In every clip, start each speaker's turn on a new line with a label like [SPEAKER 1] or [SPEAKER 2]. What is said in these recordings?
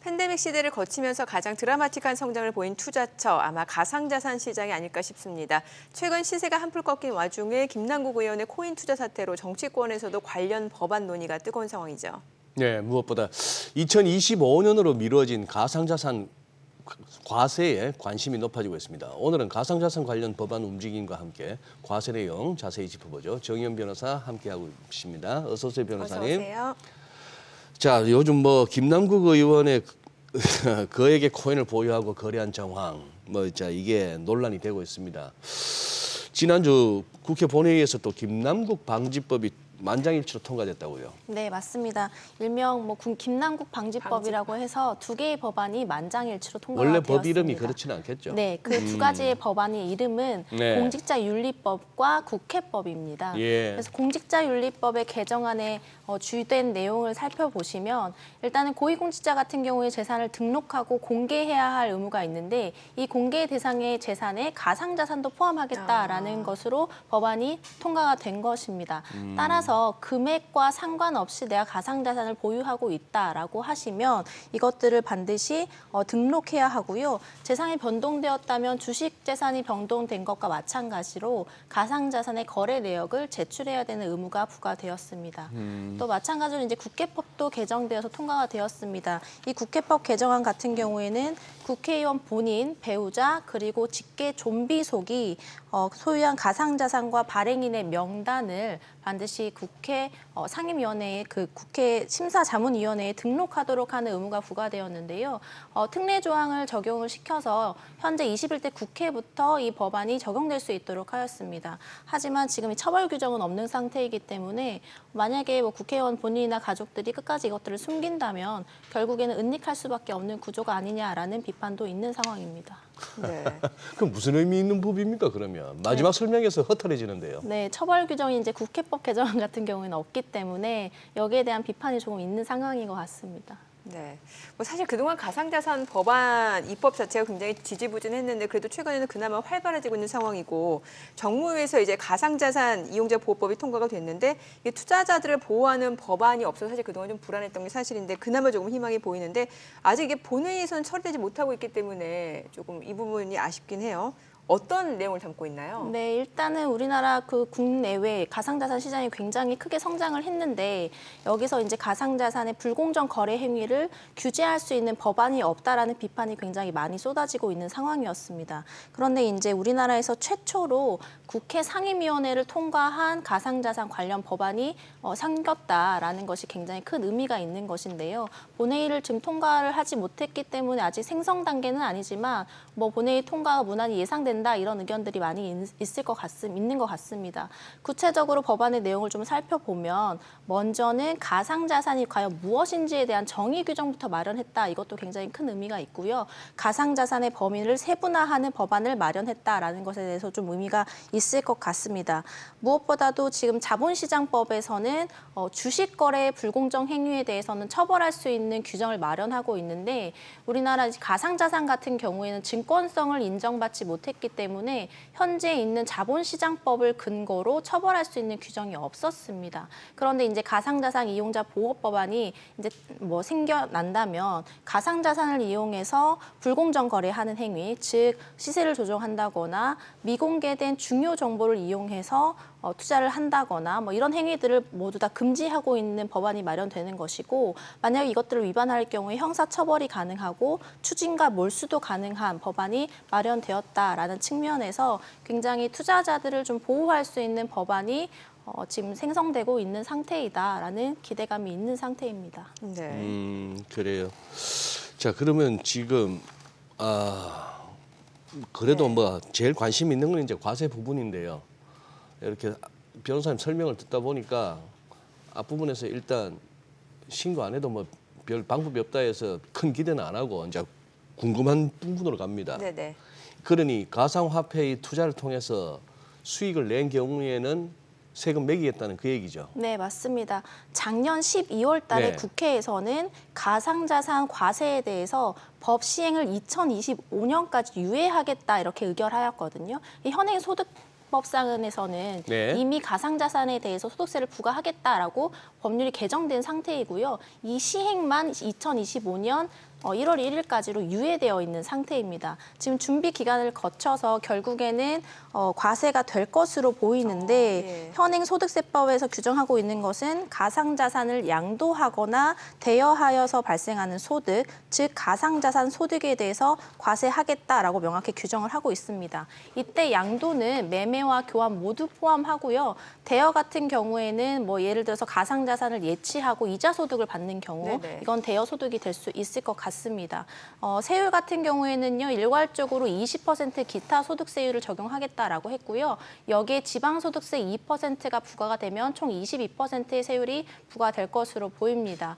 [SPEAKER 1] 팬데믹 시대를 거치면서 가장 드라마틱한 성장을 보인 투자처, 아마 가상자산 시장이 아닐까 싶습니다. 최근 시세가 한풀 꺾인 와중에 김남국 의원의 코인 투자 사태로 정치권에서도 관련 법안 논의가 뜨거운 상황이죠.
[SPEAKER 2] 네, 무엇보다 2025년으로 미뤄진 가상자산 과세에 관심이 높아지고 있습니다. 오늘은 가상자산 관련 법안 움직임과 함께 과세 내용 자세히 짚어보죠. 정의연 변호사 함께하고 계십니다. 어서 오세요, 변호사님.
[SPEAKER 1] 어서 오세요.
[SPEAKER 2] 자, 요즘 김남국 의원의 그에게 코인을 보유하고 거래한 정황, 이게 논란이 되고 있습니다. 지난주 국회 본회의에서 또 김남국 방지법이 만장일치로 통과됐다고요.
[SPEAKER 3] 네, 맞습니다. 일명 김남국 방지법이라고 해서 두 개의 법안이 만장일치로 통과가
[SPEAKER 2] 원래
[SPEAKER 3] 되었습니다.
[SPEAKER 2] 법 이름이 그렇지는 않겠죠?
[SPEAKER 3] 네, 그 두 가지의 법안의 이름은
[SPEAKER 2] 네.
[SPEAKER 3] 공직자윤리법과 국회법입니다.
[SPEAKER 2] 예.
[SPEAKER 3] 그래서 공직자윤리법의 개정안에 주된 내용을 살펴보시면 일단은 고위공직자 같은 경우에 재산을 등록하고 공개해야 할 의무가 있는데 이 공개 대상의 재산에 가상자산도 포함하겠다라는 것으로 법안이 통과가 된 것입니다. 따라서 금액과 상관없이 내가 가상자산을 보유하고 있다라고 하시면 이것들을 반드시 등록해야 하고요. 재산이 변동되었다면 주식 재산이 변동된 것과 마찬가지로 가상자산의 거래 내역을 제출해야 되는 의무가 부과되었습니다. 또 마찬가지로 이제 국회법도 개정되어서 통과가 되었습니다. 이 국회법 개정안 같은 경우에는 국회의원 본인, 배우자, 그리고 직계 좀비속이 소유한 가상자산과 발행인의 명단을 반드시 국회 상임위원회에 국회 심사자문위원회에 등록하도록 하는 의무가 부과되었는데요. 특례 조항을 적용을 시켜서 현재 21대 국회부터 이 법안이 적용될 수 있도록 하였습니다. 하지만 지금 이 처벌 규정은 없는 상태이기 때문에 만약에 국회의원 본인이나 가족들이 끝까지 이것들을 숨긴다면 결국에는 은닉할 수밖에 없는 구조가 아니냐라는 비판도 있는 상황입니다.
[SPEAKER 1] 네.
[SPEAKER 2] 그럼 무슨 의미 있는 법입니까, 그러면? 마지막 설명에서 허탈해지는데요.
[SPEAKER 3] 네, 처벌 규정이 이제 국회법 개정안 같은 경우에는 없기 때문에 여기에 대한 비판이 조금 있는 상황인 것 같습니다.
[SPEAKER 1] 네. 사실 그동안 가상자산 법안 입법 자체가 굉장히 지지부진했는데 그래도 최근에는 그나마 활발해지고 있는 상황이고 정무위에서 이제 가상자산 이용자 보호법이 통과가 됐는데 이게 투자자들을 보호하는 법안이 없어서 사실 그동안 좀 불안했던 게 사실인데 그나마 조금 희망이 보이는데 아직 이게 본회의에서는 처리되지 못하고 있기 때문에 조금 이 부분이 아쉽긴 해요. 어떤 내용을 담고 있나요?
[SPEAKER 3] 네, 일단은 우리나라 국내외 가상자산 시장이 굉장히 크게 성장을 했는데 여기서 이제 가상자산의 불공정 거래 행위를 규제할 수 있는 법안이 없다라는 비판이 굉장히 많이 쏟아지고 있는 상황이었습니다. 그런데 이제 우리나라에서 최초로 국회 상임위원회를 통과한 가상자산 관련 법안이 생겼다라는 것이 굉장히 큰 의미가 있는 것인데요. 본회의를 지금 통과를 하지 못했기 때문에 아직 생성 단계는 아니지만 본회의 통과가 무난히 예상된다 이런 의견들이 많이 있는 것 같습니다. 구체적으로 법안의 내용을 좀 살펴보면 먼저는 가상자산이 과연 무엇인지에 대한 정의 규정부터 마련했다. 이것도 굉장히 큰 의미가 있고요. 가상자산의 범위를 세분화하는 법안을 마련했다라는 것에 대해서 좀 의미가 있을 것 같습니다. 무엇보다도 지금 자본시장법에서는 주식거래의 불공정 행위에 대해서는 처벌할 수 있는 규정을 마련하고 있는데 우리나라 가상자산 같은 경우에는 증권성을 인정받지 못했기 때문에 현재 있는 자본시장법을 근거로 처벌할 수 있는 규정이 없었습니다. 그런데 이제 가상자산 이용자 보호법안이 이제 생겨난다면 가상자산을 이용해서 불공정 거래하는 행위, 즉 시세를 조정한다거나 미공개된 중요 정보를 이용해서 투자를 한다거나 이런 행위들을 모두 다 금지하고 있는 법안이 마련되는 것이고 만약 이것들을 위반할 경우에 형사처벌이 가능하고 추징과 몰수도 가능한 법안이 마련되었다라는 측면에서 굉장히 투자자들을 좀 보호할 수 있는 법안이 지금 생성되고 있는 상태이다라는 기대감이 있는 상태입니다.
[SPEAKER 1] 네.
[SPEAKER 2] 그래요. 자, 그러면 지금 그래도 제일 관심 있는 건 이제 과세 부분인데요. 이렇게 변호사님 설명을 듣다 보니까 앞부분에서 일단 신고 안 해도 별 방법이 없다 해서 큰 기대는 안 하고 이제 궁금한 부분으로 갑니다.
[SPEAKER 1] 네네.
[SPEAKER 2] 그러니 가상화폐의 투자를 통해서 수익을 낸 경우에는 세금 매기겠다는 그 얘기죠.
[SPEAKER 3] 네, 맞습니다. 작년 12월 달에
[SPEAKER 2] 네. 국회에서는
[SPEAKER 3] 가상자산 과세에 대해서 법 시행을 2025년까지 유예하겠다 이렇게 의결하였거든요. 이 현행 소득 법상에서는
[SPEAKER 2] 네.
[SPEAKER 3] 이미 가상자산에 대해서 소득세를 부과하겠다라고 법률이 개정된 상태이고요. 이 시행만 2025년 1월 1일까지로 유예되어 있는 상태입니다. 지금 준비 기간을 거쳐서 결국에는 과세가 될 것으로 보이는데
[SPEAKER 1] 예.
[SPEAKER 3] 현행 소득세법에서 규정하고 있는 것은 가상자산을 양도하거나 대여하여서 발생하는 소득, 즉 가상자산 소득에 대해서 과세하겠다라고 명확히 규정을 하고 있습니다. 이때 양도는 매매와 교환 모두 포함하고요. 대여 같은 경우에는 뭐 예를 들어서 가상자산을 예치하고 이자 소득을 받는 경우
[SPEAKER 1] 네네.
[SPEAKER 3] 이건 대여 소득이 될 수 있을 것 같습니다. 세율 같은 경우에는요, 일괄적으로 20% 기타 소득세율을 적용하겠다라고 했고요. 여기에 지방소득세 2%가 부과가 되면 총 22%의 세율이 부과될 것으로 보입니다.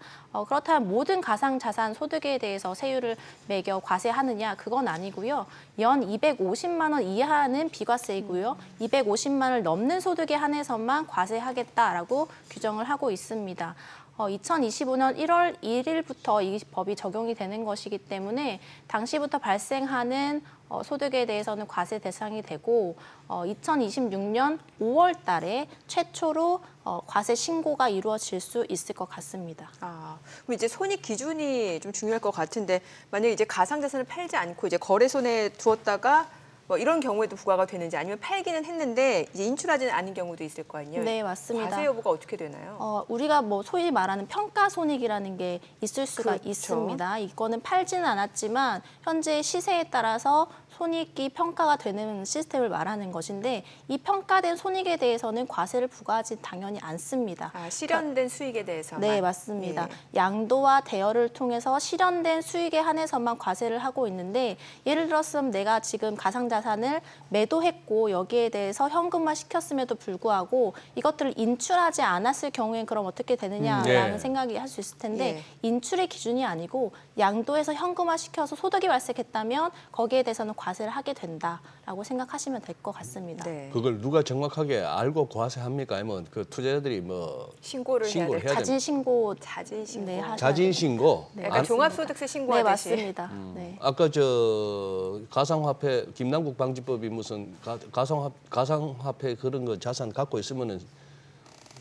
[SPEAKER 3] 그렇다면 모든 가상자산 소득에 대해서 세율을 매겨 과세하느냐? 그건 아니고요. 연 250만 원 이하는 비과세이고요. 250만 원을 넘는 소득에 한해서만 과세하겠다라고 규정을 하고 있습니다. 2025년 1월 1일부터 이 법이 적용이 되는 것이기 때문에 당시부터 발생하는 소득에 대해서는 과세 대상이 되고 2026년 5월 달에 최초로 과세 신고가 이루어질 수 있을 것 같습니다.
[SPEAKER 1] 그럼 이제 손익 기준이 좀 중요할 것 같은데 만약에 이제 가상자산을 팔지 않고 이제 거래손에 두었다가 뭐 이런 경우에도 부과가 되는지 아니면 팔기는 했는데 이제 인출하지는 않은 경우도 있을 거 아니에요?
[SPEAKER 3] 네, 맞습니다.
[SPEAKER 1] 과세 여부가 어떻게 되나요?
[SPEAKER 3] 우리가 뭐 소위 말하는 평가 손익이라는 게 있을 수가
[SPEAKER 1] 그렇죠.
[SPEAKER 3] 있습니다. 이거는 팔지는 않았지만 현재 시세에 따라서 손익이 평가가 되는 시스템을 말하는 것인데 이 평가된 손익에 대해서는 과세를 부과하지 당연히 않습니다.
[SPEAKER 1] 실현된 수익에 대해서만.
[SPEAKER 3] 네, 맞습니다.
[SPEAKER 1] 예.
[SPEAKER 3] 양도와 대여를 통해서 실현된 수익에 한해서만 과세를 하고 있는데 예를 들었으면 내가 지금 가상자산을 매도했고 여기에 대해서 현금화 시켰음에도 불구하고 이것들을 인출하지 않았을 경우엔 그럼 어떻게 되느냐라는
[SPEAKER 2] 네.
[SPEAKER 3] 생각이 할 수 있을 텐데
[SPEAKER 1] 예.
[SPEAKER 3] 인출의 기준이 아니고 양도해서 현금화 시켜서 소득이 발생했다면 거기에 대해서는 과세를 하게 된다라고 생각하시면 될 것 같습니다.
[SPEAKER 1] 네.
[SPEAKER 2] 그걸 누가 정확하게 알고 과세합니까? 아니면 그 투자자들이 뭐
[SPEAKER 1] 신고를 해야
[SPEAKER 2] 신고를
[SPEAKER 1] 돼.
[SPEAKER 2] 해야
[SPEAKER 3] 자진 신고
[SPEAKER 1] 자진 신고.
[SPEAKER 3] 네, 하셔야
[SPEAKER 2] 자진 신고?
[SPEAKER 3] 네,
[SPEAKER 1] 약간
[SPEAKER 2] 안-
[SPEAKER 1] 종합소득세
[SPEAKER 3] 네,
[SPEAKER 1] 신고하듯이.
[SPEAKER 3] 맞습니다. 네.
[SPEAKER 2] 아까 저 가상화폐 김남국 방지법이 무슨 가상화폐 그런 거 자산 갖고 있으면은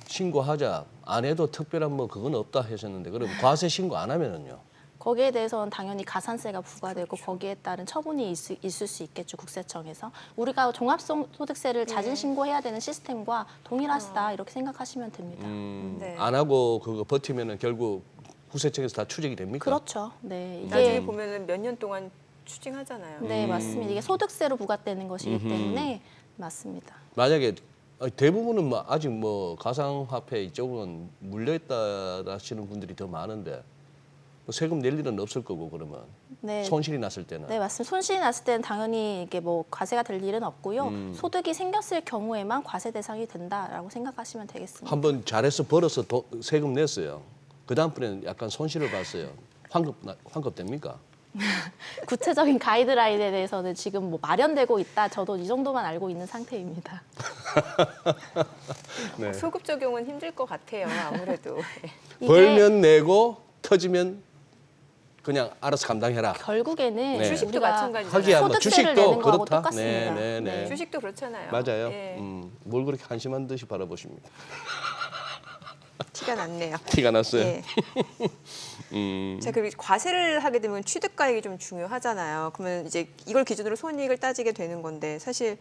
[SPEAKER 2] 신고하자 안 해도 특별한 뭐 그건 없다 하셨는데 그럼 과세 신고 안 하면은요?
[SPEAKER 3] 거기에 대해서는 당연히 가산세가 부과되고 거기에 따른 처분이 있을 수 있겠죠, 국세청에서. 우리가 종합소득세를 자진 신고해야 되는 시스템과 동일하시다 이렇게 생각하시면 됩니다.
[SPEAKER 1] 네.
[SPEAKER 2] 안 하고 그거 버티면은 결국 국세청에서 다 추적이 됩니까?
[SPEAKER 3] 그렇죠. 네,
[SPEAKER 1] 나중에
[SPEAKER 3] 이게
[SPEAKER 1] 보면은 몇 년 동안 추징하잖아요.
[SPEAKER 3] 네, 맞습니다. 이게 소득세로 부과되는 것이기 때문에 맞습니다.
[SPEAKER 2] 만약에 대부분은 뭐 아직 뭐 가상화폐 이쪽은 물려있다 하시는 분들이 더 많은데 뭐 세금 낼 일은 없을 거고 그러면
[SPEAKER 3] 네.
[SPEAKER 2] 손실이 났을 때는
[SPEAKER 3] 네, 맞습니다. 손실이 났을 때는 당연히 이게 뭐 과세가 될 일은 없고요. 소득이 생겼을 경우에만 과세 대상이 된다라고 생각하시면 되겠습니다.
[SPEAKER 2] 한번 잘해서 벌어서 세금 냈어요. 그 다음번에는 약간 손실을 봤어요. 환급 됩니까?
[SPEAKER 3] 구체적인 가이드라인에 대해서는 지금 뭐 마련되고 있다. 저도 이 정도만 알고 있는 상태입니다.
[SPEAKER 2] 네.
[SPEAKER 1] 소급 적용은 힘들 것 같아요. 아무래도.
[SPEAKER 3] 이게
[SPEAKER 2] 벌면 내고 터지면 그냥 알아서 감당해라.
[SPEAKER 3] 결국에는
[SPEAKER 2] 네.
[SPEAKER 1] 주식도
[SPEAKER 3] 우리가
[SPEAKER 1] 마찬가지잖아요.
[SPEAKER 2] 하기야 뭐
[SPEAKER 3] 소득세를
[SPEAKER 2] 주식도
[SPEAKER 3] 내는 거하고
[SPEAKER 2] 그렇다.
[SPEAKER 3] 똑같습니다.
[SPEAKER 2] 네.
[SPEAKER 1] 주식도 그렇잖아요.
[SPEAKER 2] 맞아요.
[SPEAKER 1] 예.
[SPEAKER 2] 뭘 그렇게 한심한 듯이 바라보십니까?
[SPEAKER 1] 티가 났네요.
[SPEAKER 2] 티가 났어요.
[SPEAKER 1] 예. 자, 그리고 과세를 하게 되면 취득가액이 좀 중요하잖아요. 그러면 이제 이걸 기준으로 손익을 따지게 되는 건데 사실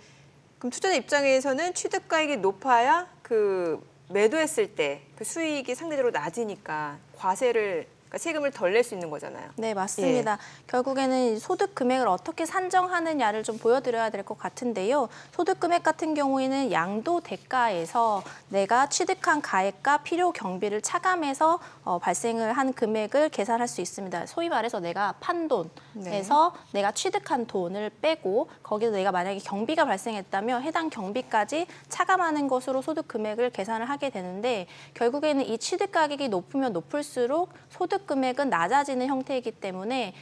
[SPEAKER 1] 그럼 투자자 입장에서는 취득가액이 높아야 그 매도했을 때 그 수익이 상대적으로 낮으니까 과세를 그러니까 세금을 덜 낼 수 있는 거잖아요.
[SPEAKER 3] 네, 맞습니다. 결국에는 소득 금액을 어떻게 산정하느냐를 좀 보여드려야 될 것 같은데요. 소득 금액 같은 경우에는 양도 대가에서 내가 취득한 가액과 필요 경비를 차감해서 발생을 한 금액을 계산할 수 있습니다. 소위 말해서 내가 판 돈에서 내가 취득한 돈을 빼고 거기서 내가 만약에 경비가 발생했다면 해당 경비까지 차감하는 것으로 소득 금액을 계산을 하게 되는데 결국에는 이 취득 가격이 높으면 높을수록 소득 금액은 낮아지는 형태이기 때문에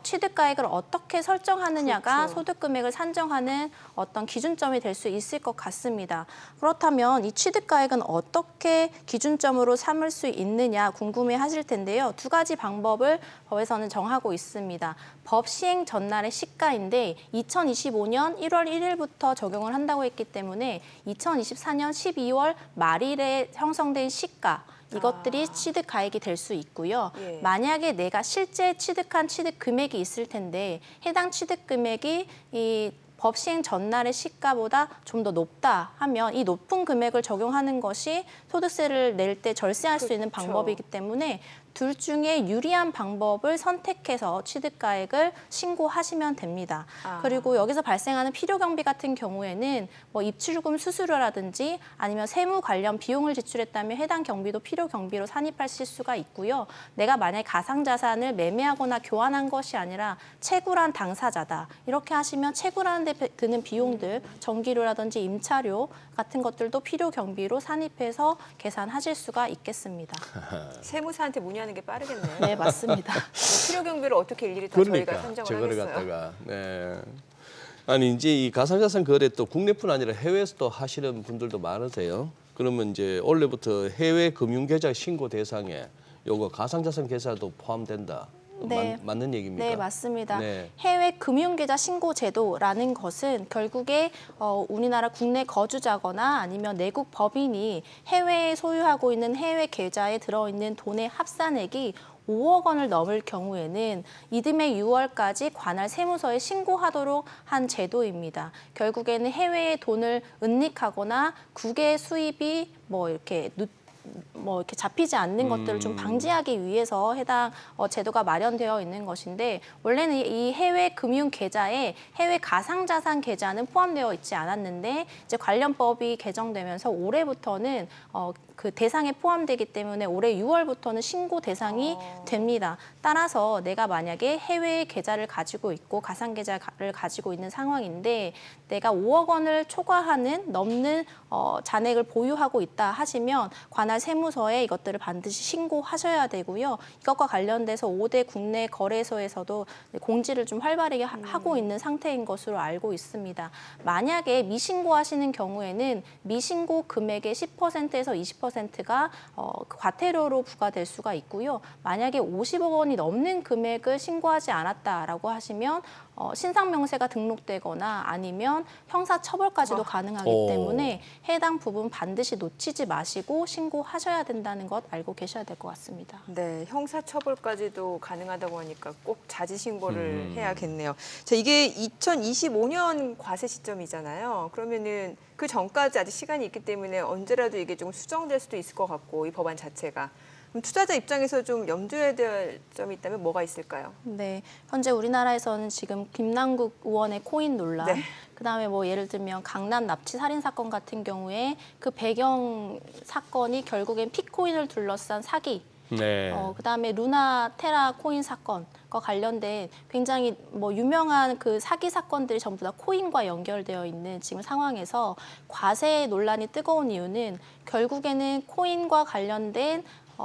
[SPEAKER 3] 취득가액을 어떻게 설정하느냐가
[SPEAKER 1] 그렇죠.
[SPEAKER 3] 소득 금액을 산정하는 어떤 기준점이 될 수 있을 것 같습니다. 그렇다면 이 취득가액은 어떻게 기준점으로 삼을 수 있느냐 궁금해하실 텐데요. 두 가지 방법을 법에서는 정하고 있습니다. 법 시행 전날의 시가인데 2025년 1월 1일부터 적용을 한다고 했기 때문에 2024년 12월 말일에 형성된 시가 이것들이 취득 가액이 될 수 있고요.
[SPEAKER 1] 예.
[SPEAKER 3] 만약에 내가 실제 취득한 취득 금액이 있을 텐데 해당 취득 금액이 이 법 시행 전날의 시가보다 좀 더 높다 하면 이 높은 금액을 적용하는 것이 소득세를 낼 때 절세할 수 있는
[SPEAKER 1] 그렇죠.
[SPEAKER 3] 방법이기 때문에 둘 중에 유리한 방법을 선택해서 취득가액을 신고하시면 됩니다.
[SPEAKER 1] 아.
[SPEAKER 3] 그리고 여기서 발생하는 필요경비 같은 경우에는 뭐 입출금 수수료라든지 아니면 세무 관련 비용을 지출했다면 해당 경비도 필요경비로 산입하실 수가 있고요. 내가 만약에 가상자산을 매매하거나 교환한 것이 아니라 채굴한 당사자다. 이렇게 하시면 채굴하는 데 드는 비용들, 전기료라든지 임차료 같은 것들도 필요경비로 산입해서 계산하실 수가 있겠습니다.
[SPEAKER 1] 세무사한테 문의하는 게 빠르겠네요.
[SPEAKER 3] 네, 맞습니다.
[SPEAKER 1] 필요 경비를 어떻게 일일이 다 저희가
[SPEAKER 2] 그러니까
[SPEAKER 1] 산정을
[SPEAKER 2] 저거를
[SPEAKER 1] 하겠어요.
[SPEAKER 2] 갖다가 네. 아니 이제 이 가상자산 거래 또 국내뿐 아니라 해외에서도 하시는 분들도 많으세요. 그러면 이제 올해부터 해외 금융계좌 신고 대상에 요거 가상자산 계좌도 포함된다.
[SPEAKER 3] 네.
[SPEAKER 2] 맞는 얘기입니까?
[SPEAKER 3] 네, 맞습니다.
[SPEAKER 2] 네.
[SPEAKER 3] 해외 금융계좌 신고 제도라는 것은 결국에 우리나라 국내 거주자거나 아니면 내국 법인이 해외에 소유하고 있는 해외 계좌에 들어있는 돈의 합산액이 5억 원을 넘을 경우에는 이듬해 6월까지 관할 세무서에 신고하도록 한 제도입니다. 결국에는 해외에 돈을 은닉하거나 국외 수입이 뭐 이렇게 잡히지 않는 것들을 좀 방지하기 위해서 해당 제도가 마련되어 있는 것인데 원래는 이 해외 금융 계좌에 해외 가상자산 계좌는 포함되어 있지 않았는데 이제 관련법이 개정되면서 올해부터는 그 대상에 포함되기 때문에 올해 6월부터는 신고 대상이 됩니다. 따라서 내가 만약에 해외 계좌를 가지고 있고 가상 계좌를 가지고 있는 상황인데 내가 5억 원을 초과하는 넘는 잔액을 보유하고 있다 하시면 관할 세무서에 이것들을 반드시 신고하셔야 되고요. 이것과 관련돼서 5대 국내 거래소에서도 공지를 좀 활발하게 하고 있는 상태인 것으로 알고 있습니다. 만약에 미신고하시는 경우에는 미신고 금액의 10%에서 20%가 과태료로 부과될 수가 있고요. 만약에 50억 원이 넘는 금액을 신고하지 않았다라고 하시면 신상명세가 등록되거나 아니면 형사처벌까지도 가능하기 때문에 해당 부분 반드시 놓치지 마시고 신고하셔야 된다는 것 알고 계셔야 될 것 같습니다.
[SPEAKER 1] 네, 형사처벌까지도 가능하다고 하니까 꼭 자지신고를 해야겠네요. 자, 이게 2025년 과세 시점이잖아요. 그러면은 그 전까지 아직 시간이 있기 때문에 언제라도 이게 좀 수정될 수도 있을 것 같고 이 법안 자체가. 그럼 투자자 입장에서 좀 염두해야 될 점이 있다면 뭐가 있을까요?
[SPEAKER 3] 네, 현재 우리나라에서는 지금 김남국 의원의 코인 논란,
[SPEAKER 1] 네.
[SPEAKER 3] 그다음에 뭐 예를 들면 강남 납치 살인 사건 같은 경우에 그 배경 사건이 결국엔 피코인을 둘러싼 사기,
[SPEAKER 2] 네.
[SPEAKER 3] 그다음에 루나 테라 코인 사건과 관련된 굉장히 뭐 유명한 그 사기 사건들이 전부 다 코인과 연결되어 있는 지금 상황에서 과세 논란이 뜨거운 이유는 결국에는 코인과 관련된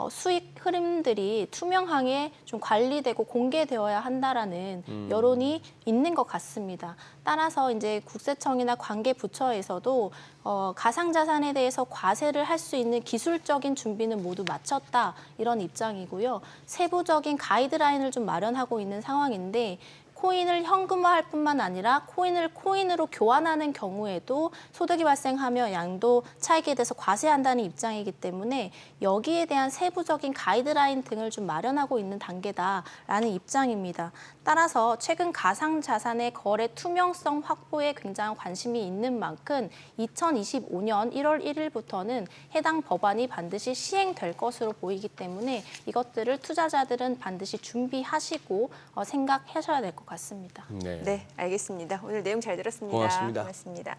[SPEAKER 3] 수익 흐름들이 투명하게 좀 관리되고 공개되어야 한다라는 여론이 있는 것 같습니다. 따라서 이제 국세청이나 관계 부처에서도 가상자산에 대해서 과세를 할 수 있는 기술적인 준비는 모두 마쳤다 이런 입장이고요. 세부적인 가이드라인을 좀 마련하고 있는 상황인데 코인을 현금화할 뿐만 아니라 코인을 코인으로 교환하는 경우에도 소득이 발생하며 양도 차익에 대해서 과세한다는 입장이기 때문에 여기에 대한 세부적인 가이드라인 등을 좀 마련하고 있는 단계다라는 입장입니다. 따라서 최근 가상자산의 거래 투명성 확보에 굉장한 관심이 있는 만큼 2025년 1월 1일부터는 해당 법안이 반드시 시행될 것으로 보이기 때문에 이것들을 투자자들은 반드시 준비하시고 생각하셔야 될 것 같습니다.
[SPEAKER 2] 네.
[SPEAKER 1] 네, 알겠습니다. 오늘 내용 잘 들었습니다.
[SPEAKER 2] 고맙습니다.
[SPEAKER 1] 고맙습니다.